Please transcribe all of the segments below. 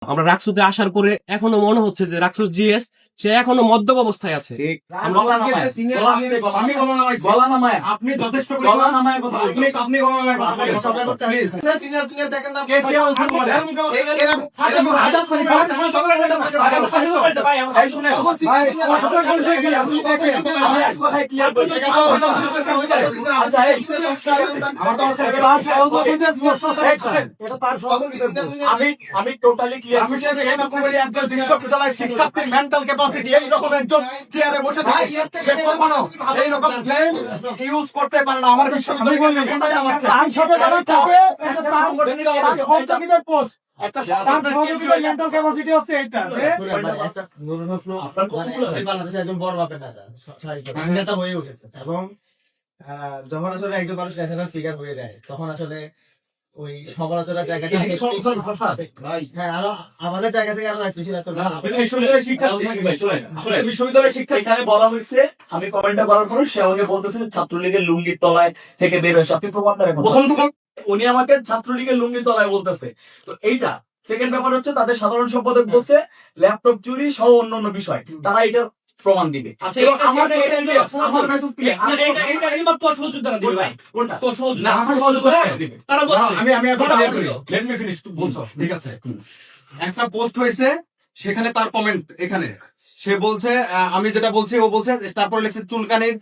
আমরা রাকসুতে আসার পরে এখনো মনে হচ্ছে যে রাকসুর জিএস সে এখনো মদ্যপ অবস্থায় আছে। আপনি যথেষ্ট আমি টোটালি ক্লিয়ার। একজন বিশ্ববিদ্যালয়ের শিক্ষার্থীর মেন্টাল ক্যাপাসিটি এইরকম একজন চেয়ারে বসে থাকে সে কখনো এইরকম ক্লেম ইউজ করতে পারে না। আমার বিশ্ববিদ্যালয় বাংলাদেশের একজন বড় মাপের নেতা হয়ে উঠেছে এবং যখন আসলে একজন মানুষ ন্যাশনাল ফিগার হয়ে যায় তখন আসলে ওই সমালোচনার জায়গাটা হ্যাঁ আরো আমাদের জায়গা থেকে আরো বিশ্ববিদ্যালয়ের শিক্ষা এখানে বলা হয়েছে। আমি কমেন্টটা করার পর সে আমাকে বলতেছে ছাত্রলীগের লুঙ্গির তলায় থেকে বের হয়েছে। আপনি প্রমাণ করেন, উনি আমাকে ছাত্রলীগের লুঙ্গির তলায় বলতেছে। তো এইটা সেকেন্ড ব্যাপার হচ্ছে তাদের সাধারণ সম্পাদক বলছে ল্যাপটপ চুরি সহ অন্যান্য বিষয়, তারা এটা প্রমাণ দিবে। আচ্ছা, আমার মেসেজ ক্লিয়ার। এটা এইবার তোর সহযোগিতা দিবে ভাই, কোনটা তোর সহযোগিতা? না, আমার সহযোগিতা দিবে। তারা বলছে আমি লেট মি ফিনিশ। বলছো ঠিক আছে, একটা পোস্ট হয়েছে সেখানে তার কমেন্ট এখানে সে বলছে আমি যেটা বলছি ও বলছে, তারপরে লিখছে চুলকানির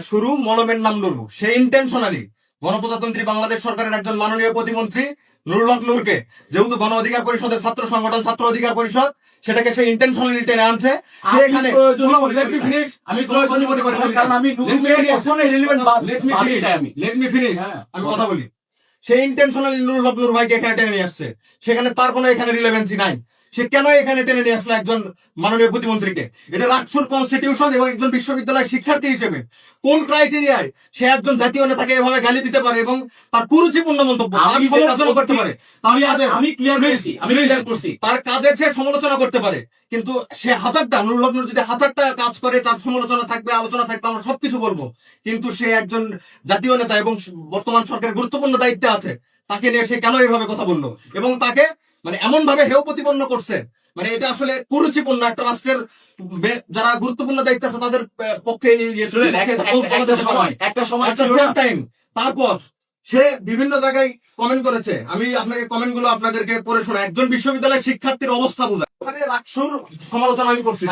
শুরু মলমের নাম নুরু। সে ইন্টেনশনালি গণপ্রজাতন্ত্রী বাংলাদেশ সরকারের একজন মাননীয় প্রতিমন্ত্রী নুরুল হক নূরকে, যেহেতু গণ অধিকার পরিষদের ছাত্র সংগঠন ছাত্র অধিকার পরিষদ, সেটাকে সে ইন্টেনশনালি টেনে আনছে। সে এখানে আমি কথা বলি, সে ইন্টেনশনালি নুরুল হক নূর ভাইকে এখানে টেনে নিয়ে আসছে। সেখানে তার কোনো এখানে রিলেভেন্সি নাই। সে কেন এখানে টেনে নিয়ে আসলো একজন মাননীয় প্রতিমন্ত্রীকে? এটা রাকসুর কনস্টিটিউশন এবং একজন বিশ্ববিদ্যালয়ের শিক্ষার্থী হিসেবে কোন ক্রাইটেরিয়ায় সে একজন জাতীয় নেতাকে এভাবে গালি দিতে পারে এবং তার কুরুচিপূর্ণ মন্তব্য সমালোচনা করতে পারে? তার কাজের সে সমালোচনা করতে পারে, কিন্তু সে হাজারটা নুরুল হক নূর যদি হাজারটা কাজ করে তার সমালোচনা থাকবে, আলোচনা থাকবে, আমরা সবকিছু বলবো। কিন্তু সে একজন জাতীয় নেতা এবং বর্তমান সরকারের গুরুত্বপূর্ণ দায়িত্বে আছে, তাকে নিয়ে সে কেন এইভাবে কথা বললো এবং তাকে মানে এমন ভাবে হেয় প্রতিপন্ন করছে? মানে এটা আসলে কুরুচিপূর্ণ। একটা রাষ্ট্রের যারা গুরুত্বপূর্ণ দায়িত্ব আছে তাদের পক্ষে একটা সময় তারপর সে বিভিন্ন জায়গায় কমেন্ট করেছে। আমি আপনাকে কমেন্ট গুলো আপনাদেরকে পড়ে শোনা। একজন বিশ্ববিদ্যালয়ের শিক্ষার্থীর অবস্থা বোঝায়। রাকসুর সমালোচনা আমি করছি,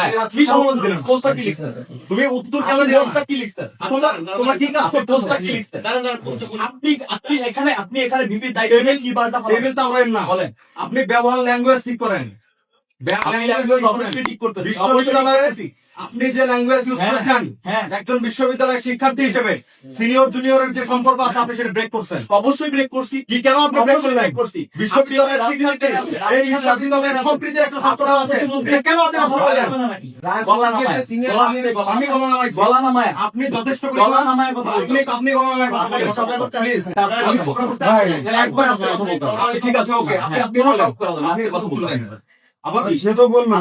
তুমি উত্তর কেন দিও? তোমরা কি কাজ করতেছো? আপনি এখানে বিপির দায়িত্ব কি বার্তা না বলেন, আপনি ব্যবহার ল্যাঙ্গুয়েজ ঠিক করেন। আপনি যে ল্যাঙ্গুয়েজ ইউজ করেছেন একজন বিশ্ববিদ্যালয়ের শিক্ষার্থী হিসেবে সিনিয়র জুনিয়রের যে সম্পর্ক আছে আপনি সেটা ব্রেক করছেন। অবশ্যই ব্রেক করছি। কি কেন আপনি ব্রেক করলেন? বিশ্ববিদ্যালয়ের শিক্ষার্থী এই বিশ্ববিদ্যালয়ের সম্প্রীতির একটা ছাত্র আছে, কেন আপনি আমি গলা নামাই? আপনি যথেষ্ট গলা নামায় কথা আপনি গলা নামায় কথা বলেন প্লিজ। ঠিক আছে, ওকে, আপনি কথা বলতেন। সে তো বলবো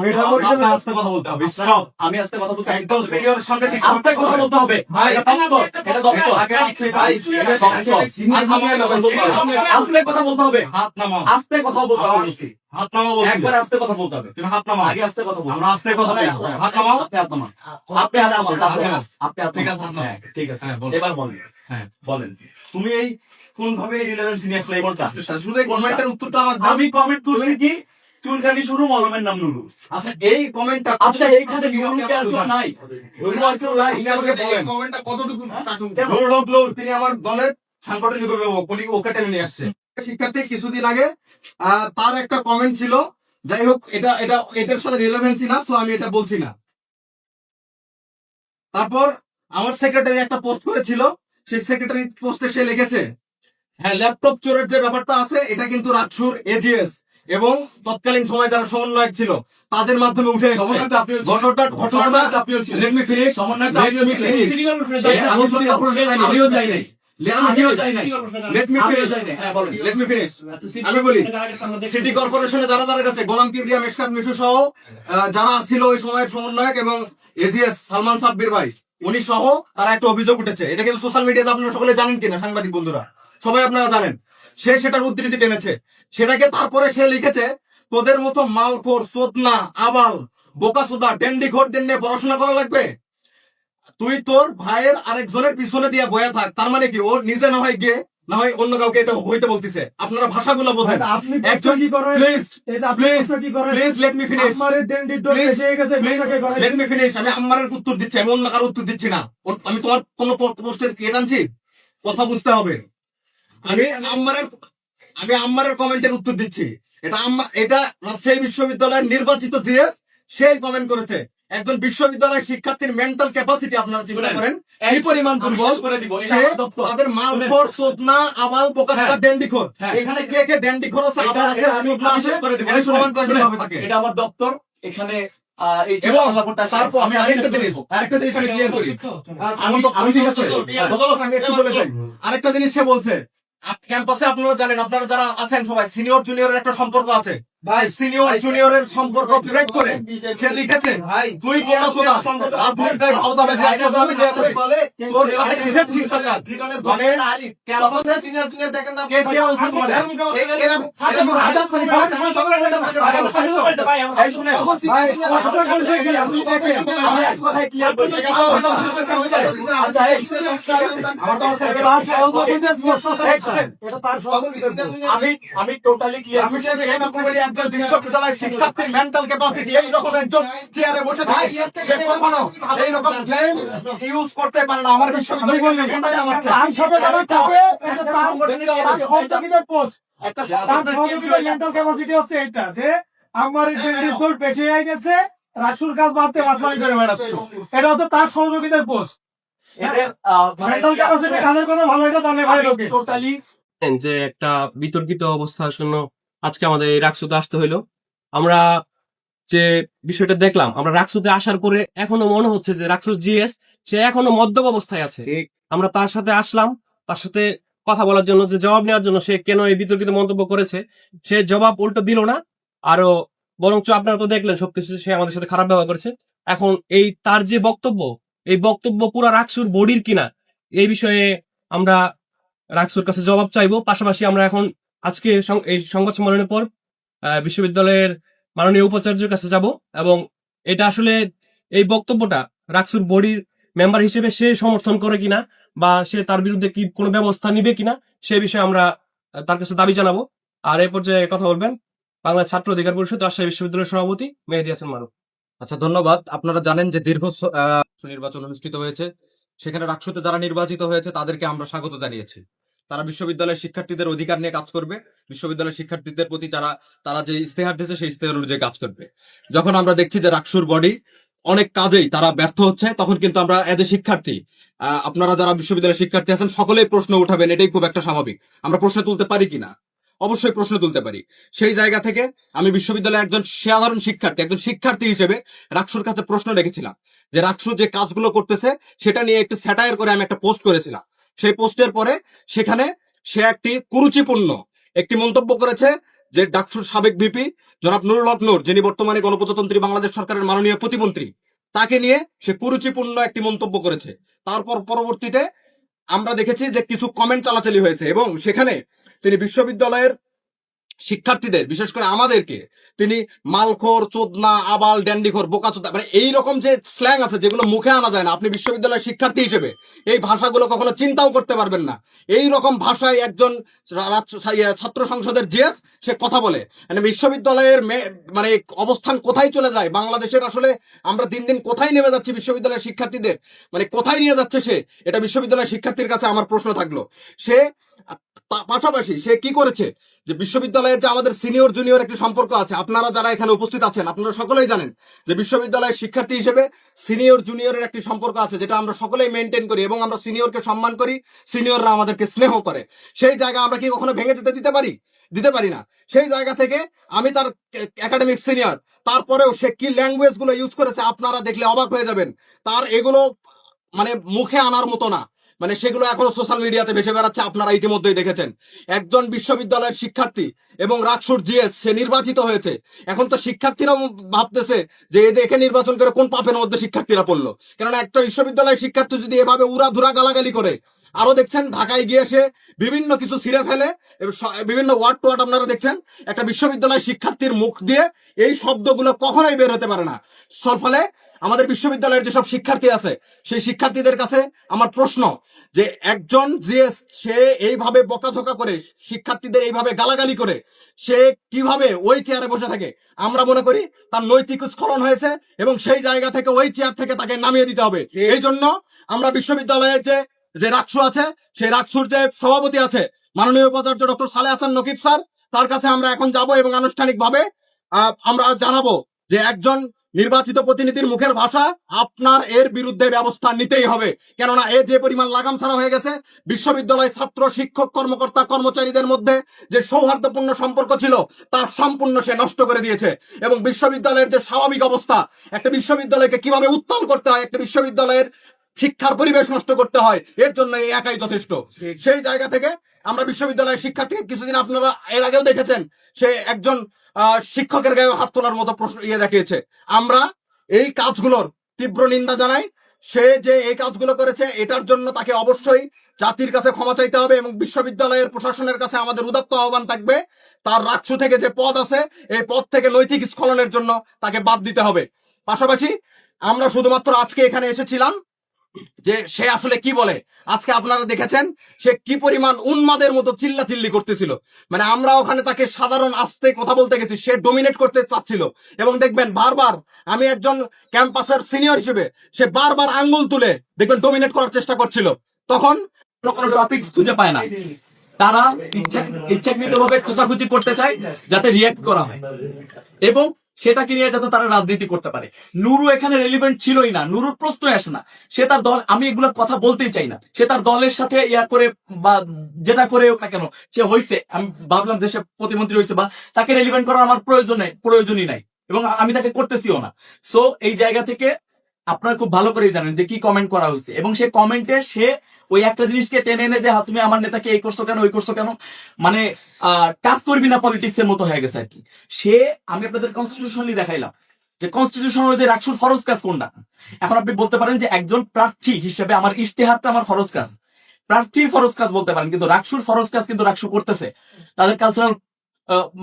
আস্তে কথা বলতে হবে। আমি আস্তে কথা বলতে একদম সিনিয়র সামনে ঠিক আস্তে কথা বলতে হবে। আস্তে কথা বলতে হবে। হাত নামাও। আস্তে কথা বলতে হবে। হাত নামাও। একবার আস্তে কথা বলতে হবে। তুমি হাত নামাও। আগে আস্তে কথা বলতে আমরা আস্তে কথা বলবো। হাত নামাও। আপনি হাত নামান। আপনি হাত নামান। আপনি হাত ঠিক আছে, ঠিক আছে, এবার বলেন। হ্যাঁ বলেন, তুমি এই কোন ভাবে রিলেভেন্স নিয়ে আসলে শুধু কমেন্টের উত্তরটা আমার আমি কমেন্ট করছি কি চুলকানি শুরু মলমের নাম নুরু। আচ্ছা, এই কমেন্টটা আচ্ছা এইখানে নাই, কমেন্টটা কতটুকু নুরুল হক নূর তিনি আমার দলের সাংগঠনিক অভিভাবক, উনি ওকে টেনে নিয়ে আসছে। শিক্ষার্থী কিছুদিন আগে তার একটা কমেন্ট ছিল, যাই হোক এটার সাথে রিলেভেন্সি না, সো আমি এটা বলছি না। তারপর আমার সেক্রেটারি একটা পোস্ট করেছিল, সেই সেক্রেটারি পোস্টে সে লিখেছে হ্যাঁ ল্যাপটপ চোরের যে ব্যাপারটা আছে এটা কিন্তু রাকসুর এজিএস এবং তৎকালীন সময় যারা সমন্বয়ক ছিল তাদের মাধ্যমে উঠে এসেছে। আমি বলি সিটি কর্পোরেশনে যারা কাছে গোলাম কিবরিয়া মেশকাত মিশু সহ যারা ছিল ওই সময়ের সমন্বয়ক এবং এজিএস সালমান সাব্বির ভাই উনি সহ তারা একটা অভিযোগ উঠেছে। এটা কিন্তু সোশ্যাল মিডিয়াতে আপনারা সকলে জানেন কিনা, সাংবাদিক বন্ধুরা সবাই আপনারা জানেন। সে সেটার উদ্ধৃতি টেনেছে সেটাকে, তারপরে সে লিখেছে তোদের মতো মালখোর, চোদনা, আবাল, বোকাচোদা, ডেন্ডিখোরদের নিয়ে পড়াশোনা করা লাগবে? তুই তোর ভাইয়ের আরেকজনের পিছনে দিয়ে বয়া থাক, তার মানে কি ও নিজে না হয় গিয়ে না হয় অন্য কাউকে এটা হইতে বলতিছে? আপনারা ভাষাগুলো বোঝেন। আপনি একজন কি করেন? প্লিজ এটা আপনি প্লিজ কি করেন? প্লিজ লেট মি ফিনিশ, আমারে ডেন্ডির ডোর Please, এসে গেছে, ভিডিওকে করেন। Let me finish. আমি আম্মারের উত্তর দিচ্ছি, আমি অন্য কারো উত্তর দিচ্ছি না। আমি তোমার কোন পোস্টের কেট আনছি? কথা বুঝতে হবে। আমি আম্মারের কমেন্টের উত্তর দিচ্ছি। এটা রাজশাহী বিশ্ববিদ্যালয়ের নির্বাচিত জিএস সেই কমেন্ট করেছে। একজন বিশ্ববিদ্যালয়ের শিক্ষার্থীর মেন্টাল ক্যাপাসিটি আপনারা চিন্তা করেন কি পরিমাণ দুর্বল। সে তাদের মালখোর, চোদনা, আবাল, বোকাচোদা, ডেন্ডিখোর। হ্যাঁ। এখানে কে কে ডেন্ডিখোর আছে, আবাল আছে, চোদনা আছে, এটা প্রমাণ করে দিতে হবে তাকে। এটা আমার দপ্তর, এখানে এই যে এবং ব্যাপারটা তারপর আমি আরেকটা জিনিস আমি ক্লিয়ার করি। ঠিক আছে, যতক্ষণ আমি একটু বলে যাই। আরেকটা জিনিস সে বলছে, ক্যাম্পাসে আপনারা জানেন, আপনারা যারা আছেন সবাই, সিনিয়র জুনিয়রের একটা সম্পর্ক আছে। ভাই, সিনিয়র জুনিয়রের সম্পর্ক ব্রেক করে সে লিখেছে, তুই বোকাচোদা, রাজনীতির গায়ে ভাও দাবে, একসাথে আমি দিয়ে দেব। তোর সাথে কিসের শিষ্টাচার? মানে ক্যাম্পাসে সিনিয়র জুনিয়র দেখেন না, কে কে বলছে তোমাদের? এরা হাজার ভাই শুনে আমি এক কথায় ক্লিয়ার করি। আচ্ছা, এই এটা তার আমি টোটালি ক্লিয়ার। একজন বিশ্ববিদ্যালয়ের শিক্ষার্থীর মেন্টাল ক্যাপাসিটি এইরকম একজন চেয়ারে বসে থাকে, সে কখনো এইরকম ক্লেম ইউজ করতে পারে না। আমার বিশ্ববিদ্যালয় আমার তার সাথে যারা থাকবে, এটা তার সহযোগীদের পোস্ট। তার সহযোগীদের মেন্টাল ক্যাপাসিটি হচ্ছে এটা যে আমার ডেন্ডির ডোর পেছে গেছে, রাসুল কাজ বাদতে মাতলামি করে বেড়াচ্ছে। এটা হচ্ছে তার সহযোগীদের পোস্ট। এদের মেন্টাল ক্যাপাসিটি কাজের কথা ভালো, এটা জানে ভাই লোকে। টোটালি যে একটা বিতর্কিত অবস্থার জন্য আজকে আমাদের এই রাকসুতে আসতে হইলো। আমরা যে বিষয়টা দেখলাম, আমরা রাকসুতে আসার পরে এখনো মনে হচ্ছে যে রাকসুর জিএস সে এখনো মদ্যপ অবস্থায় আছে। আমরা তার সাথে আসলাম, তার সাথে কথা বলার জন্য, যে জবাব নেওয়ার জন্য সে কেন এই বিতর্কিত মন্তব্য করেছে। সে জবাব উল্টো দিল না, আরো বরঞ্চ আপনারা তো দেখলেন সবকিছু সে আমাদের সাথে খারাপ ব্যবহার করেছে। এখন এই তার যে বক্তব্য, এই বক্তব্য পুরা রাকসুর বডির কিনা, এই বিষয়ে আমরা রাকসুর কাছে জবাব চাইবো। পাশাপাশি আমরা এখন আজকে এই সংবাদ সম্মেলনের পর বিশ্ববিদ্যালয়ের মাননীয় উপাচার্যের কাছে যাব, এবং এটা আসলে এই বক্তব্যটা রাকসুর বডির মেম্বার হিসেবে সে সমর্থন করে কিনা, বা সে তার বিরুদ্ধে কি কোনো ব্যবস্থা নিবে কিনা, সে বিষয়ে আমরা তার কাছে দাবি জানাবো। আর এই পর্যায়ে কথা বলবেন বাংলা ছাত্র অধিকার পরিষদ রাজশাহী বিশ্ববিদ্যালয়ের সভাপতি মেহেদী হাসান মারুফ। আচ্ছা, ধন্যবাদ। আপনারা জানেন যে দীর্ঘ নির্বাচন অনুষ্ঠিত হয়েছে, সেখানে রাকসুতে যারা নির্বাচিত হয়েছে তাদেরকে আমরা স্বাগত জানিয়েছি। তারা বিশ্ববিদ্যালয়ের শিক্ষার্থীদের অধিকার নিয়ে কাজ করবে, বিশ্ববিদ্যালয়ের শিক্ষার্থীদের প্রতি তারা যে ইস্তেহার দিয়েছে সেই ইস্তেহার অনুযায়ী কাজ করবে। যখন আমরা দেখছি যে রাকসুর বডি অনেক কাজেই তারা ব্যর্থ হচ্ছে, তখন কিন্তু আমরা এজ এ শিক্ষার্থী, আপনারা যারা বিশ্ববিদ্যালয়ের শিক্ষার্থী আছেন সকলেই প্রশ্ন উঠাবেন, এটাই খুব একটা স্বাভাবিক। আমরা প্রশ্ন তুলতে পারি কিনা? অবশ্যই প্রশ্ন তুলতে পারি। সেই জায়গা থেকে আমি বিশ্ববিদ্যালয়ের একজন সাধারণ শিক্ষার্থী, একজন শিক্ষার্থী হিসেবে রাকসুর কাছে প্রশ্ন রেখেছিলাম যে রাকসু যে কাজগুলো করতেছে সেটা নিয়ে একটু স্যাটায়ার করে আমি একটা পোস্ট করেছিলাম। সেই পোস্টের পরে সেখানে সে একটি কুরুচিপূর্ণ একটি মন্তব্য করেছে যে ডাকসুর সাবেক ভিপি জনাব নুরুল হক নূর, যিনি বর্তমানে গণপ্রজাতন্ত্রী বাংলাদেশ সরকারের মাননীয় প্রতিমন্ত্রী, তাকে নিয়ে সে কুরুচিপূর্ণ একটি মন্তব্য করেছে। তারপর পরবর্তীতে আমরা দেখেছি যে কিছু কমেন্ট চালাচালি হয়েছে, এবং সেখানে তিনি বিশ্ববিদ্যালয়ের শিক্ষার্থীদের, বিশেষ করে আমাদেরকে তিনি মালখোর, চোদনা, আবাল, ড্যান্ডিখোর, বোকাচোদা, মানে এইরকম যে স্ল্যাং আছে যেগুলো মুখে আনা যায় না। আপনি বিশ্ববিদ্যালয়ের শিক্ষার্থী হিসেবে এই ভাষাগুলো কখনো চিন্তাও করতে পারবেন না। এই রকম ভাষায় একজন ছাত্র সংসদের জিএস সে কথা বলে, মানে বিশ্ববিদ্যালয়ের মানে অবস্থান কোথায় চলে যায় বাংলাদেশের, আসলে আমরা দিন দিন কোথায় নেমে যাচ্ছি বিশ্ববিদ্যালয়ের শিক্ষার্থীদের, মানে কোথায় নিয়ে যাচ্ছে সে, এটা বিশ্ববিদ্যালয়ের শিক্ষার্থীর কাছে আমার প্রশ্ন থাকলো। সে পাশাপাশি সে কি করেছে যে বিশ্ববিদ্যালয়ের যে আমাদের সিনিয়র জুনিয়র একটি সম্পর্ক আছে, আপনারা যারা এখানে উপস্থিত আছেন আপনারা সকলেই জানেন যে বিশ্ববিদ্যালয়ের শিক্ষার্থী হিসেবে সিনিয়র জুনিয়রের একটি সম্পর্ক আছে, যেটা আমরা সকলেই মেনটেন করি, এবং আমরা সিনিয়রকে সম্মান করি, সিনিয়ররা আমাদেরকে স্নেহ করে। সেই জায়গা আমরা কি কখনো ভেঙে যেতে দিতে পারি না। সেই জায়গা থেকে আমি তার একাডেমিক সিনিয়র, তারপরেও সে কি ল্যাঙ্গুয়েজ গুলো ইউজ করেছে আপনারা দেখলে অবাক হয়ে যাবেন। তার এগুলো মানে মুখে আনার মতো না। মানে সেগুলো এখনো সোশ্যাল মিডিয়াতে ভেসে বেড়াচ্ছে, আপনারা ইতিমধ্যেই দেখেছেন। একজন বিশ্ববিদ্যালয়ের শিক্ষার্থী এবং রাকসুর জিএস সে নির্বাচিত হয়েছে। এখন তো শিক্ষার্থীরাও ভাবতেছে যে একে নির্বাচন করে কোন পাপের মধ্যে শিক্ষার্থীরা পড়লো। কেননা একটা বিশ্ববিদ্যালয়ের শিক্ষার্থী যদি এভাবে উড়াধুরা গালাগালি করে, আরো দেখছেন ঢাকায় গিয়ে সে বিভিন্ন কিছু ছিঁড়ে ফেলে, বিভিন্ন ওয়ার্ড টোয়ার্ড আপনারা দেখছেন। একটা বিশ্ববিদ্যালয়ের শিক্ষার্থীর মুখ দিয়ে এই শব্দগুলো কখনোই বের হতে পারে না। ফলে আমাদের বিশ্ববিদ্যালয়ের যেসব শিক্ষার্থী আছে সেই শিক্ষার্থীদের কাছে আমার প্রশ্ন যে একজন জিএস সে এইভাবে বকাঝকা করে, শিক্ষার্থীদের এইভাবে গালাগালি করে, সে কিভাবে ওই চেয়ারে বসে থাকে? আমরা মনে করি তার নৈতিক স্খলন হয়েছে এবং সেই জায়গা থেকে ওই চেয়ার থেকে তাকে নামিয়ে দিতে হবে। এই জন্য আমরা বিশ্ববিদ্যালয়ের যে রাকসু আছে, সেই রাকসুর যে সভাপতি আছে মাননীয় উপাচার্য ডক্টর সালেহ হাসান নকিব স্যার, তার কাছে আমরা এখন যাব এবং আনুষ্ঠানিকভাবে আমরা জানাবো যে একজন নির্বাচিত প্রতিনিধির মুখের ভাষা, আপনার এর বিরুদ্ধে ব্যবস্থা নিতেই হবে। কেননা এ যে পরিমাণ লাগাম ছাড়া হয়ে গেছে, বিশ্ববিদ্যালয় ছাত্র শিক্ষক কর্মকর্তা কর্মচারীদের মধ্যে যে সৌহার্দ্যপূর্ণ সম্পর্ক ছিল তার সম্পূর্ণ সে নষ্ট করে দিয়েছে। এবং বিশ্ববিদ্যালয়ের যে স্বাভাবিক অবস্থা, একটা বিশ্ববিদ্যালয়কে কিভাবে উত্তম করতে হয়, একটা বিশ্ববিদ্যালয়ের শিক্ষার পরিবেশ নষ্ট করতে হয়, এর জন্য এই একাই যথেষ্ট। সেই জায়গা থেকে আমরা বিশ্ববিদ্যালয়ের শিক্ষার্থী, কিছুদিন আপনারা এর আগেও দেখেছেন সে একজন শিক্ষকের গায়ে হাত তোলার মতো প্রশ্ন দেখিয়েছে। আমরা এই কাজগুলোর তীব্র নিন্দা জানাই। সে যে এই কাজগুলো করেছে এটার জন্য তাকে অবশ্যই জাতির কাছে ক্ষমা চাইতে হবে এবং বিশ্ববিদ্যালয়ের প্রশাসনের কাছে আমাদের উদাত্ত আহ্বান থাকবে, তার রাকসু থেকে যে পদ আছে এই পদ থেকে নৈতিক স্খলনের জন্য তাকে বাদ দিতে হবে। পাশাপাশি আমরা শুধুমাত্র আজকে এখানে এসেছিলাম যে সে আসলে কি বলে। আজকে আপনারা দেখেছেন সে কি পরিমাণ উন্মাদের মতো চিল্লাচিল্লি করতেছিল। মানে আমরা ওখানে তাকে সাধারণ আস্তে কথা বলতে গেছি, সে ডমিনেট করতে চাচ্ছিল। এবং দেখবেন বারবার, আমি একজন ক্যাম্পাসের সিনিয়র হিসেবে, সে বারবার আঙ্গুল তুলে দেখবেন ডমিনেট করার চেষ্টা করছিল। তখন কোনো টপিকস খুঁজে পায় না, তারা ইচ্ছাকৃতভাবে খোঁচাখুচি করতে চায় যাতে রিয়েক্ট করা হয় এবং সেটাকে নিয়ে যাতে তারা রাজনীতি করতে পারে। নুরু এখানে রেলিভেন্ট ছিলই না, নুরুর প্রশ্নই আসে না। সে তার দল, আমি এগুলো কথা বলতেই চাই না, সে তার দলের সাথে ইয়া করে বা যেটা করে হোক না কেন সে হয়েছে, আমি ভাবলাম দেশে প্রতিমন্ত্রী হয়েছে, বা তাকে রেলিভেন্ট করার আমার প্রয়োজনই নাই এবং আমি তাকে করতেছিও না। সো এই জায়গা থেকে আপনারা খুব ভালো করেই জানেন যে কি কমেন্ট করা হয়েছে এবং সেই কমেন্টে সে ওই একটা জিনিসকে টেনে এনে যে তুমি আমার নেতাকে এই করছো কেন, ওই করছো কেন, মানে টাচ করবি না পলিটিক্স এর মতো হয়ে গেছে আর কি। সে, আমি আপনাদের কনস্টিটিউশনলি দেখাইলাম যে কনস্টিটিউশন অনুযায়ী রাকসুর ফরজ কাজ কোনটা। এখন আপনি বলতে পারেন যে একজন প্রার্থী হিসেবে আমার ইশতেহারটা আমার ফরজ কাজ, প্রার্থীর ফরজ কাজ বলতে পারেন, কিন্তু রাকসুর ফরজ কাজ কিন্তু রাকসু করতেছে। তাদের কালচারাল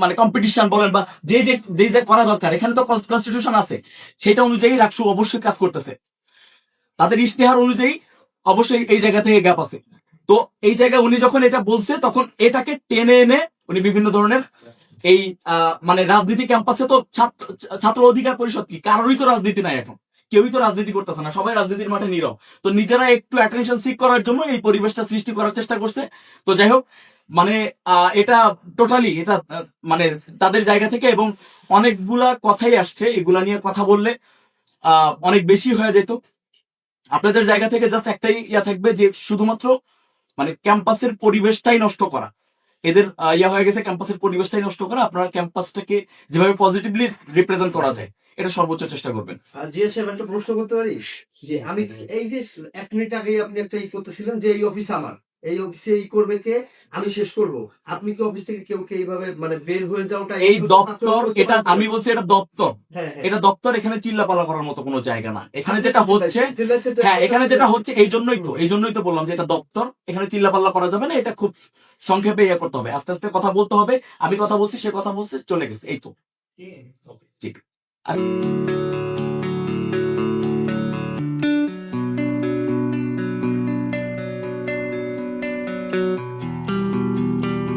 মানে কম্পিটিশন বলেন বা যে করা দরকার, এখানে তো কনস্টিটিউশন আছে, সেটা অনুযায়ী রাকসু অবশ্যই কাজ করতেছে। তাদের ইশতেহার অনুযায়ী অবশ্যই এই জায়গা থেকে গ্যাপ আছে। তো এই জায়গায় উনি যখন এটা বলছে তখন এটাকে টেনে এনে উনি বিভিন্ন ধরনের এই মানে রাজনীতি, ক্যাম্পাসে তো ছাত্র অধিকার পরিষদ কি, কারোরই তো রাজনীতি নাই এখন, কেউই তো রাজনীতি করতেছে না, সবাই রাজনীতির মাঠে নীরব। তো নিজেরা একটু অ্যাটেনশন সিক করার জন্য এই পরিবেশটা সৃষ্টি করার চেষ্টা করছে। তো যাই হোক, মানে এটা টোটালি এটা মানে তাদের জায়গা থেকে, এবং অনেকগুলা কথাই আসছে, এগুলা নিয়ে কথা বললে অনেক বেশি হয়ে যেত। আপনাদের জায়গা থেকে জাস্ট একটাই ইয়া থাকবে যে শুধুমাত্র মানে ক্যাম্পাসের পরিবেশটাই নষ্ট করা, এদের ইয়া হয়ে গেছে, ক্যাম্পাসের পরিবেশটাই নষ্ট করা। আপনারা ক্যাম্পাসটাকে যেভাবে পজিটিভলি রিপ্রেজেন্ট করা যায় এটা সর্বোচ্চ চেষ্টা করবেন। জিএস সাহেব একটা প্রশ্ন করতে পারি যে আমি এই যে 1 মিনিট আগে আপনি একটা করতেছিলেন যে এই অফিস আমার, এই অফিসে এই করবে কে, আমি শেষ করব, আপনি কি অফিস থেকে কেউ এইভাবে মানে বের হয়ে যাওয়াটা এই দপ্তর, এটা আমি বলছি এটা দপ্তর, হ্যাঁ এটা দপ্তর, এখানে চিল্লাপালা করার মতো কোনো জায়গা না। এখানে যেটা হচ্ছে, হ্যাঁ এখানে যেটা হচ্ছে এই জন্যই তো বললাম যে এটা দপ্তর, এখানে চিল্লাপাল্লা করা যাবে না, এটা খুব সংক্ষেপে ইয়ে করতে হবে, আস্তে আস্তে কথা বলতে হবে। আমি কথা বলছি, সে কথা বলছে, চলে গেছে, এই তো। ঠিক।